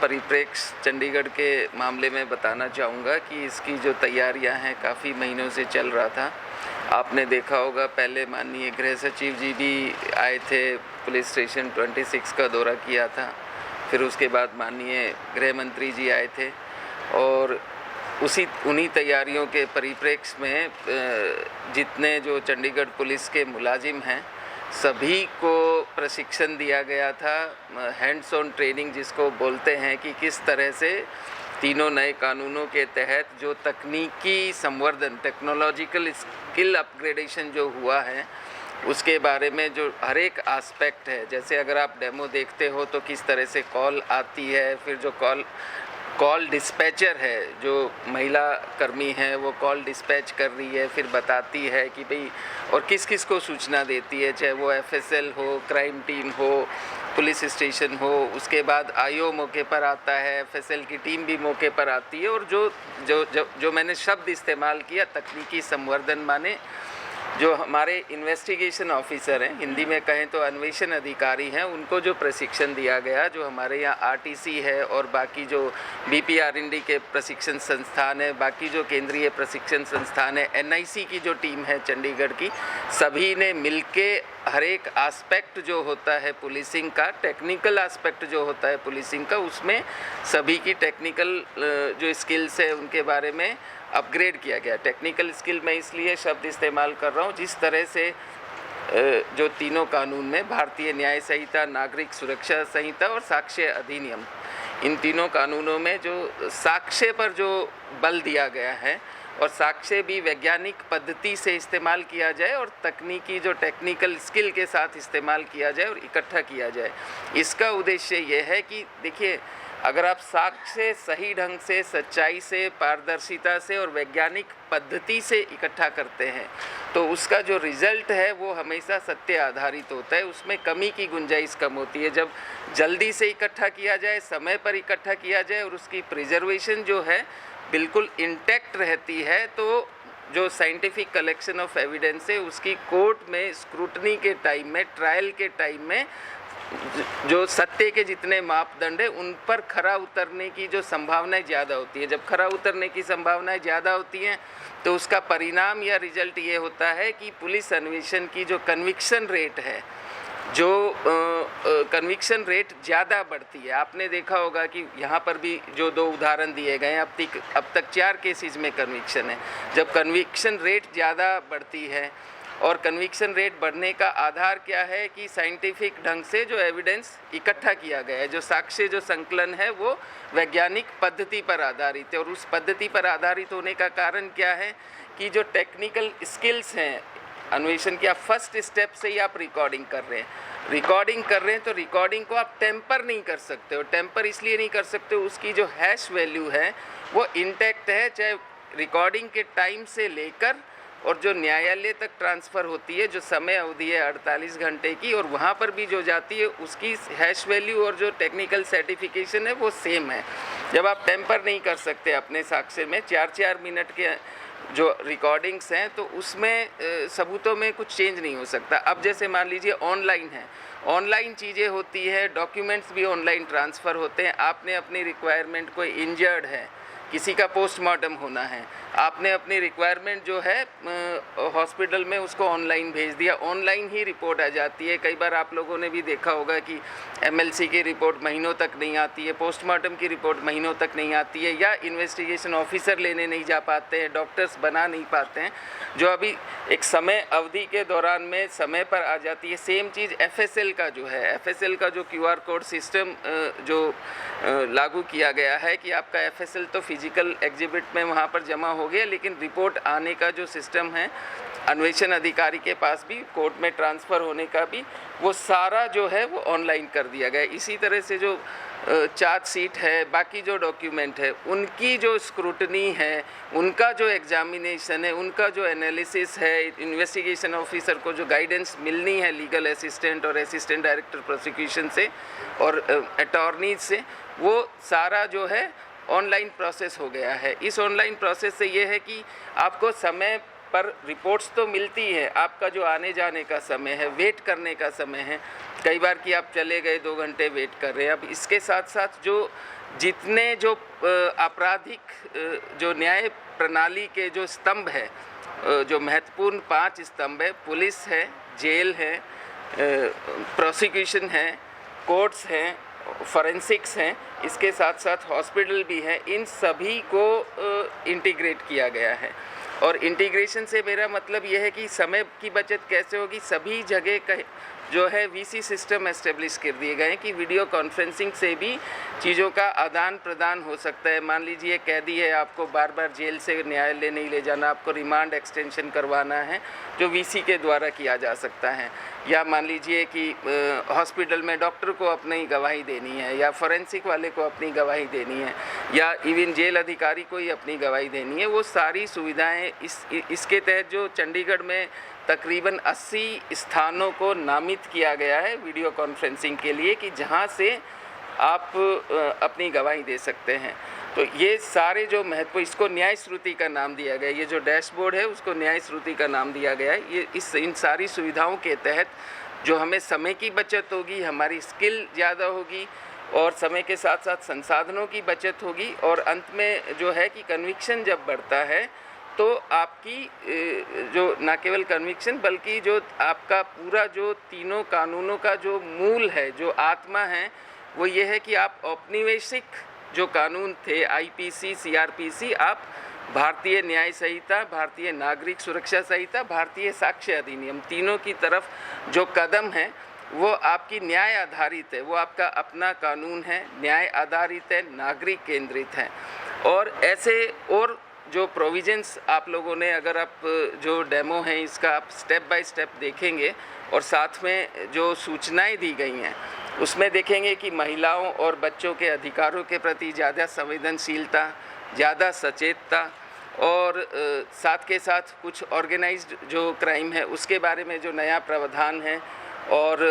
परिप्रेक्ष्य चंडीगढ़ के मामले में बताना चाहूँगा कि इसकी जो तैयारियां हैं काफ़ी महीनों से चल रहा था। आपने देखा होगा पहले माननीय गृह सचिव जी भी आए थे, पुलिस स्टेशन 26 का दौरा किया था। फिर उसके बाद माननीय गृह मंत्री जी आए थे और उन्हीं तैयारियों के परिप्रेक्ष्य में जितने जो चंडीगढ़ पुलिस के मुलाजिम हैं सभी को प्रशिक्षण दिया गया था, हैंड्स ऑन ट्रेनिंग जिसको बोलते हैं, कि किस तरह से तीनों नए कानूनों के तहत जो तकनीकी संवर्धन, टेक्नोलॉजिकल स्किल अपग्रेडेशन जो हुआ है उसके बारे में जो हर एक एस्पेक्ट है। जैसे अगर आप डेमो देखते हो तो किस तरह से कॉल आती है, फिर जो कॉल डिस्पैचर है, जो महिला कर्मी है वो कॉल डिस्पैच कर रही है, फिर बताती है कि भाई और किस किस को सूचना देती है, चाहे वो एफएसएल हो, क्राइम टीम हो, पुलिस स्टेशन हो। उसके बाद आईओ मौके पर आता है, एफएसएल की टीम भी मौके पर आती है। और जो मैंने शब्द इस्तेमाल किया तकनीकी संवर्धन, माने जो हमारे इन्वेस्टिगेशन ऑफिसर हैं, हिंदी में कहें तो अन्वेषण अधिकारी हैं, उनको जो प्रशिक्षण दिया गया, जो हमारे यहाँ आरटीसी है और बाकी जो बीपीआरएनडी के प्रशिक्षण संस्थान है, बाकी जो केंद्रीय प्रशिक्षण संस्थान है, एनआईसी की जो टीम है चंडीगढ़ की, सभी ने मिलके हर एक एस्पेक्ट जो होता है पुलिसिंग का, टेक्निकल एस्पेक्ट जो होता है पुलिसिंग का, उसमें सभी की टेक्निकल जो स्किल्स है उनके बारे में अपग्रेड किया गया। टेक्निकल स्किल मैं इसलिए शब्द इस्तेमाल कर रहा हूँ जिस तरह से जो तीनों कानून में भारतीय न्याय संहिता, नागरिक सुरक्षा संहिता और साक्ष्य अधिनियम, इन तीनों कानूनों में जो साक्ष्य पर जो बल दिया गया है और साक्ष्य भी वैज्ञानिक पद्धति से इस्तेमाल किया जाए और तकनीकी जो टेक्निकल स्किल के साथ इस्तेमाल किया जाए और इकट्ठा किया जाए। इसका उद्देश्य ये है कि देखिए, अगर आप साक्ष्य सही ढंग से, सच्चाई से, पारदर्शिता से और वैज्ञानिक पद्धति से इकट्ठा करते हैं तो उसका जो रिजल्ट है वो हमेशा सत्य आधारित होता है, उसमें कमी की गुंजाइश कम होती है। जब जल्दी से इकट्ठा किया जाए, समय पर इकट्ठा किया जाए और उसकी प्रिजर्वेशन जो है बिल्कुल इंटैक्ट रहती है, तो जो साइंटिफिक कलेक्शन ऑफ एविडेंस है उसकी कोर्ट में स्क्रूटनी के टाइम में, ट्रायल के टाइम में जो सत्य के जितने मापदंड है उन पर खरा उतरने की जो संभावनाएं ज़्यादा होती है। जब खरा उतरने की संभावनाएं ज़्यादा होती हैं तो उसका परिणाम या रिजल्ट ये होता है कि पुलिस अन्वेषण की जो कन्विक्शन रेट है, जो कन्विक्शन रेट ज़्यादा बढ़ती है। आपने देखा होगा कि यहाँ पर भी जो 2 उदाहरण दिए गए हैं, अब तक 4 केसेस में कन्विक्शन है। जब कन्विक्शन रेट ज़्यादा बढ़ती है और कन्विक्शन रेट बढ़ने का आधार क्या है कि साइंटिफिक ढंग से जो एविडेंस इकट्ठा किया गया है, जो साक्ष्य, जो संकलन है वो वैज्ञानिक पद्धति पर आधारित है। और उस पद्धति पर आधारित होने का कारण क्या है कि जो टेक्निकल स्किल्स हैं अन्वेषण की, आप फर्स्ट स्टेप से ही आप रिकॉर्डिंग कर रहे हैं तो रिकॉर्डिंग को आप टेम्पर नहीं कर सकते हो। टेम्पर इसलिए नहीं कर सकते, उसकी जो हैश वैल्यू है वो इंटैक्ट है, चाहे रिकॉर्डिंग के टाइम से लेकर और जो न्यायालय तक ट्रांसफ़र होती है, जो समय अवधि है 48 घंटे की, और वहाँ पर भी जो जाती है उसकी हैश वैल्यू और जो टेक्निकल सर्टिफिकेशन है वो सेम है। जब आप टेम्पर नहीं कर सकते अपने साक्ष्य में 4-4 मिनट के जो रिकॉर्डिंग्स हैं तो उसमें सबूतों में कुछ चेंज नहीं हो सकता। अब जैसे मान लीजिए ऑनलाइन है, ऑनलाइन चीज़ें होती है, डॉक्यूमेंट्स भी ऑनलाइन ट्रांसफ़र होते हैं। आपने अपनी रिक्वायरमेंट, कोई इंजर्ड है, किसी का पोस्टमार्टम होना है, आपने अपनी रिक्वायरमेंट जो है हॉस्पिटल में उसको ऑनलाइन भेज दिया, ऑनलाइन ही रिपोर्ट आ जाती है। कई बार आप लोगों ने भी देखा होगा कि एमएलसी की रिपोर्ट महीनों तक नहीं आती है, पोस्टमार्टम की रिपोर्ट महीनों तक नहीं आती है, या इन्वेस्टिगेशन ऑफिसर लेने नहीं जा पाते हैं, डॉक्टर्स बना नहीं पाते हैं, जो अभी एक समय अवधि के दौरान में समय पर आ जाती है। सेम चीज़ एफएसएल का जो है, एफएसएल का जो क्यूआर कोड सिस्टम जो लागू किया गया है कि आपका एफएसएल तो फिजिकल एग्जिबिट में वहाँ पर जमा हो गया, लेकिन रिपोर्ट आने का जो सिस्टम है अन्वेषण अधिकारी के पास भी, कोर्ट में ट्रांसफ़र होने का भी, वो सारा जो है वो ऑनलाइन कर दिया गया। इसी तरह से जो चार्जशीट है, बाकी जो डॉक्यूमेंट है, उनकी जो स्क्रूटनी है, उनका जो एग्जामिनेशन है, उनका जो एनालिसिस है, इन्वेस्टिगेशन ऑफिसर को जो गाइडेंस मिलनी है लीगल असिस्टेंट और असिस्टेंट डायरेक्टर प्रोसिक्यूशन से और अटॉर्नीज से, वो सारा जो है ऑनलाइन प्रोसेस हो गया है। इस ऑनलाइन प्रोसेस से ये है कि आपको समय पर रिपोर्ट्स तो मिलती है, आपका जो आने जाने का समय है, वेट करने का समय है, कई बार कि आप चले गए 2 घंटे वेट कर रहे हैं। अब इसके साथ साथ जो जितने जो आपराधिक जो न्याय प्रणाली के जो स्तंभ है, जो महत्वपूर्ण 5 स्तंभ है, पुलिस है, जेल है, प्रोसिक्यूशन है, कोर्ट्स हैं, फॉरेंसिक्स हैं, इसके साथ साथ हॉस्पिटल भी है, इन सभी को इंटीग्रेट किया गया है। और इंटीग्रेशन से मेरा मतलब यह है कि समय की बचत कैसे होगी। सभी जगह का जो है वीसी सिस्टम एस्टेब्लिश कर दिए गए हैं कि वीडियो कॉन्फ्रेंसिंग से भी चीज़ों का आदान प्रदान हो सकता है। मान लीजिए कैदी है, आपको बार बार जेल से न्यायालय नहीं ले जाना, आपको रिमांड एक्सटेंशन करवाना है जो वीसी के द्वारा किया जा सकता है। या मान लीजिए कि हॉस्पिटल में डॉक्टर को अपनी गवाही देनी है, या फॉरेंसिक वाले को अपनी गवाही देनी है, या इवन जेल अधिकारी को ही अपनी गवाही देनी है। वो सारी सुविधाएं इसके तहत जो चंडीगढ़ में तकरीबन 80 स्थानों को नामित किया गया है वीडियो कॉन्फ्रेंसिंग के लिए कि जहां से आप अपनी गवाही दे सकते हैं। तो ये सारे जो महत्व, इसको न्याय श्रुति का नाम दिया गया है। ये जो डैशबोर्ड है उसको न्याय श्रुति का नाम दिया गया है। ये इन सारी सुविधाओं के तहत जो हमें समय की बचत होगी, हमारी स्किल ज़्यादा होगी, और समय के साथ साथ संसाधनों की बचत होगी, और अंत में जो है कि कन्विक्शन जब बढ़ता है तो आपकी जो न केवल कन्विक्शन बल्कि जो आपका पूरा जो तीनों कानूनों का जो मूल है, जो आत्मा है, वो ये है कि आप औपनिवेशिक जो कानून थे आईपीसी, सीआरपीसी, आप भारतीय न्याय संहिता, भारतीय नागरिक सुरक्षा संहिता, भारतीय साक्ष्य अधिनियम, तीनों की तरफ जो कदम है वो आपकी न्याय आधारित है, वो आपका अपना कानून है, न्याय आधारित है, नागरिक केंद्रित है। और ऐसे और जो प्रोविजंस आप लोगों ने, अगर आप जो डेमो है इसका आप स्टेप बाय स्टेप देखेंगे और साथ में जो सूचनाएं दी गई हैं उसमें देखेंगे कि महिलाओं और बच्चों के अधिकारों के प्रति ज़्यादा संवेदनशीलता, ज़्यादा सचेतता, और साथ के साथ कुछ ऑर्गेनाइज्ड जो क्राइम है उसके बारे में जो नया प्रावधान है, और